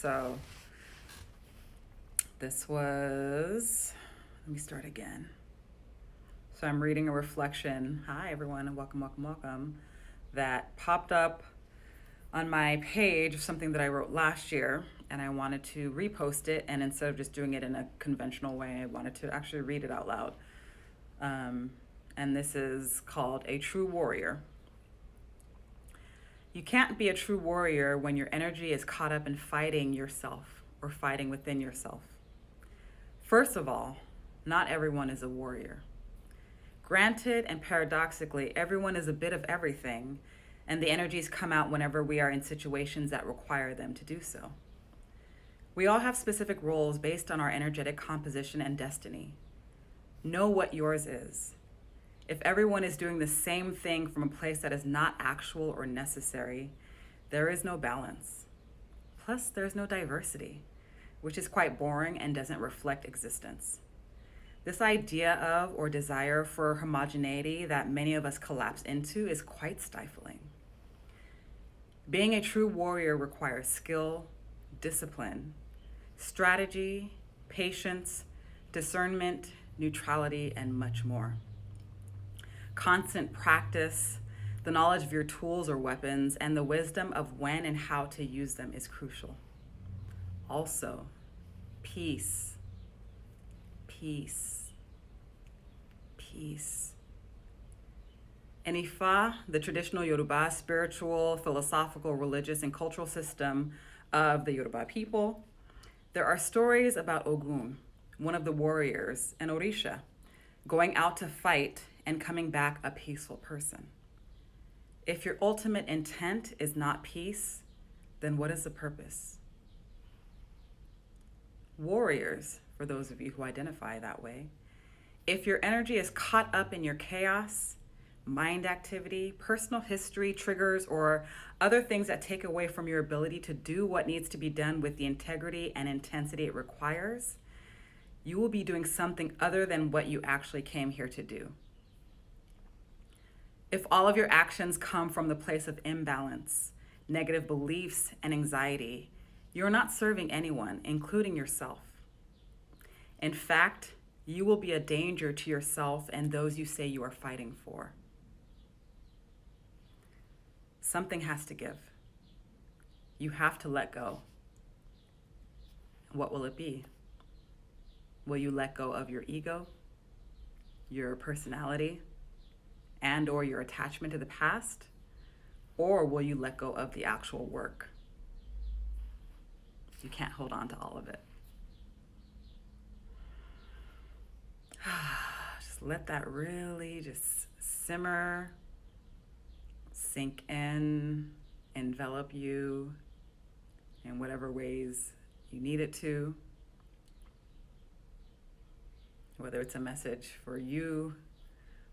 So this was, let me start again. So I'm reading a reflection. Hi, everyone, and welcome, that popped up on my page of something that I wrote last year, and I wanted to repost it, and instead of just doing it in a conventional way, I wanted to actually read it out loud. And this is called A True Warrior. You can't be a true warrior when your energy is caught up in fighting yourself or fighting within yourself. First of all, not everyone is a warrior. Granted, and paradoxically, everyone is a bit of everything, and the energies come out whenever we are in situations that require them to do so. We all have specific roles based on our energetic composition and destiny. Know what yours is. If everyone is doing the same thing from a place that is not actual or necessary, there is no balance. Plus, there's no diversity, which is quite boring and doesn't reflect existence. This idea of or desire for homogeneity that many of us collapse into is quite stifling. Being a true warrior requires skill, discipline, strategy, patience, discernment, neutrality, and much more. Constant practice, the knowledge of your tools or weapons, and the wisdom of when and how to use them is crucial. Also, peace. In Ifa, the traditional Yoruba spiritual, philosophical, religious, and cultural system of the Yoruba people, there are stories about Ogun, one of the warriors, and Orisha, going out to fight and coming back a peaceful person. If your ultimate intent is not peace, then what is the purpose? Warriors, for those of you who identify that way, if your energy is caught up in your chaos, mind activity, personal history, triggers, or other things that take away from your ability to do what needs to be done with the integrity and intensity it requires, you will be doing something other than what you actually came here to do. If all of your actions come from the place of imbalance, negative beliefs, and anxiety, you're not serving anyone, including yourself. In fact, you will be a danger to yourself and those you say you are fighting for. Something has to give. You have to let go. What will it be? Will you let go of your ego, your personality, and or your attachment to the past? Or will you let go of the actual work? You can't hold on to all of it. Just let that really just simmer, sink in, envelop you in whatever ways you need it to. Whether it's a message for you,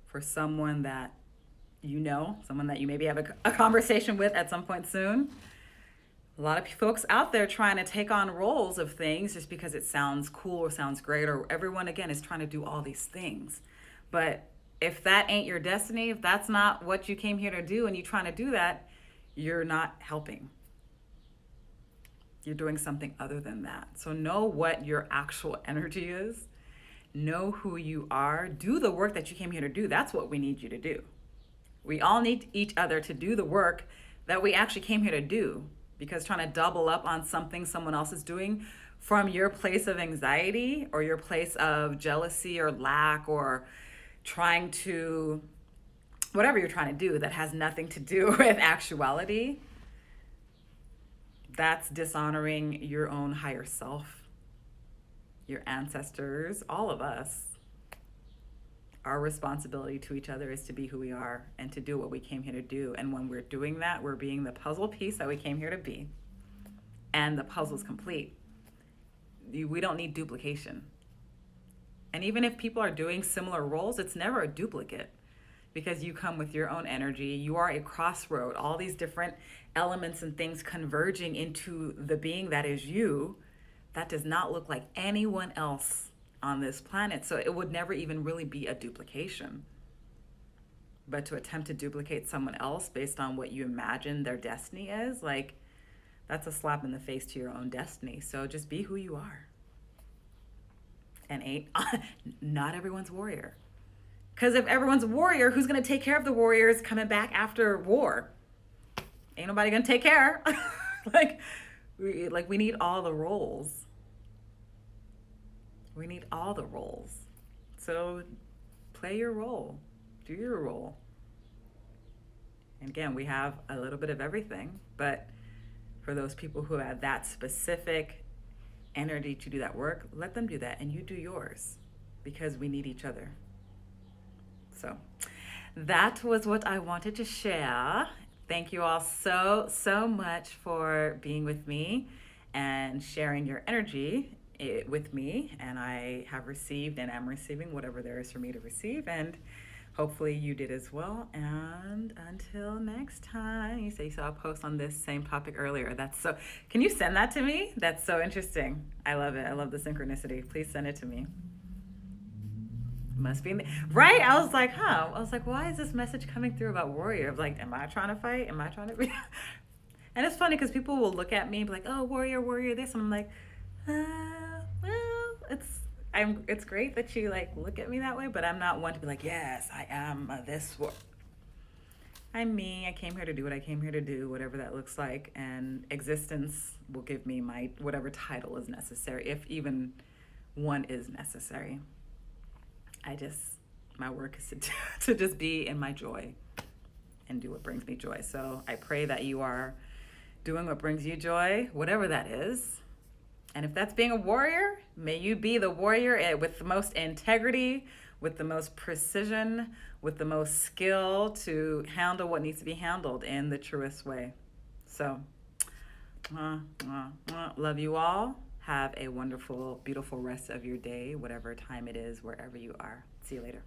for someone that you know, someone that you maybe have a conversation with at some point soon. A lot of folks out there trying to take on roles of things just because it sounds cool or sounds great, or everyone, again, is trying to do all these things. But if that ain't your destiny, if that's not what you came here to do and you're trying to do that, you're not helping. You're doing something other than that. So know what your actual energy is. Know who you are. Do the work that you came here to do. That's what we need you to do. We all need each other to do the work that we actually came here to do. Because trying to double up on something someone else is doing from your place of anxiety or your place of jealousy or lack or trying to, whatever you're trying to do that has nothing to do with actuality, that's dishonoring your own higher self, your ancestors, all of us. Our responsibility to each other is to be who we are and to do what we came here to do. And when we're doing that, we're being the puzzle piece that we came here to be. And the puzzle's complete. We don't need duplication. And even if people are doing similar roles, it's never a duplicate because you come with your own energy. You are a crossroad, all these different elements and things converging into the being that is you. That does not look like anyone else on this planet. So it would never even really be a duplication. But to attempt to duplicate someone else based on what you imagine their destiny is, like, That's a slap in the face to your own destiny. So just be who you are. And not everyone's warrior. Because if everyone's a warrior, who's going to take care of the warriors coming back after war? Ain't nobody going to take care. we need all the roles. We need all the roles. So play your role. Do your role. And again, we have a little bit of everything, but for those people who have that specific energy to do that work, let them do that and you do yours, because we need each other. So that was what I wanted to share. Thank you all so much for being with me and sharing your energy with me. And I have received and am receiving whatever there is for me to receive, and hopefully you did as well. And until next time, you say you saw a post on this same topic earlier. Can you send that to me? That's so interesting. I love it. I love the synchronicity. Please send it to me. Must be, right? I was like, why is this message coming through about warrior? Like, am I trying to fight? Am I trying to be? And it's funny because people will look at me and be like, oh, warrior, this. And I'm like, well, it's great that you like look at me that way, but I'm not one to be like, yes, I am this. I'm me. I came here to do what I came here to do, whatever that looks like, and existence will give me my whatever title is necessary, if even one is necessary. My work is to just be in my joy and do what brings me joy. So I pray that you are doing what brings you joy, whatever that is. And if that's being a warrior, may you be the warrior with the most integrity, with the most precision, with the most skill to handle what needs to be handled in the truest way. So, love you all. Have a wonderful, beautiful rest of your day, whatever time it is, wherever you are. See you later.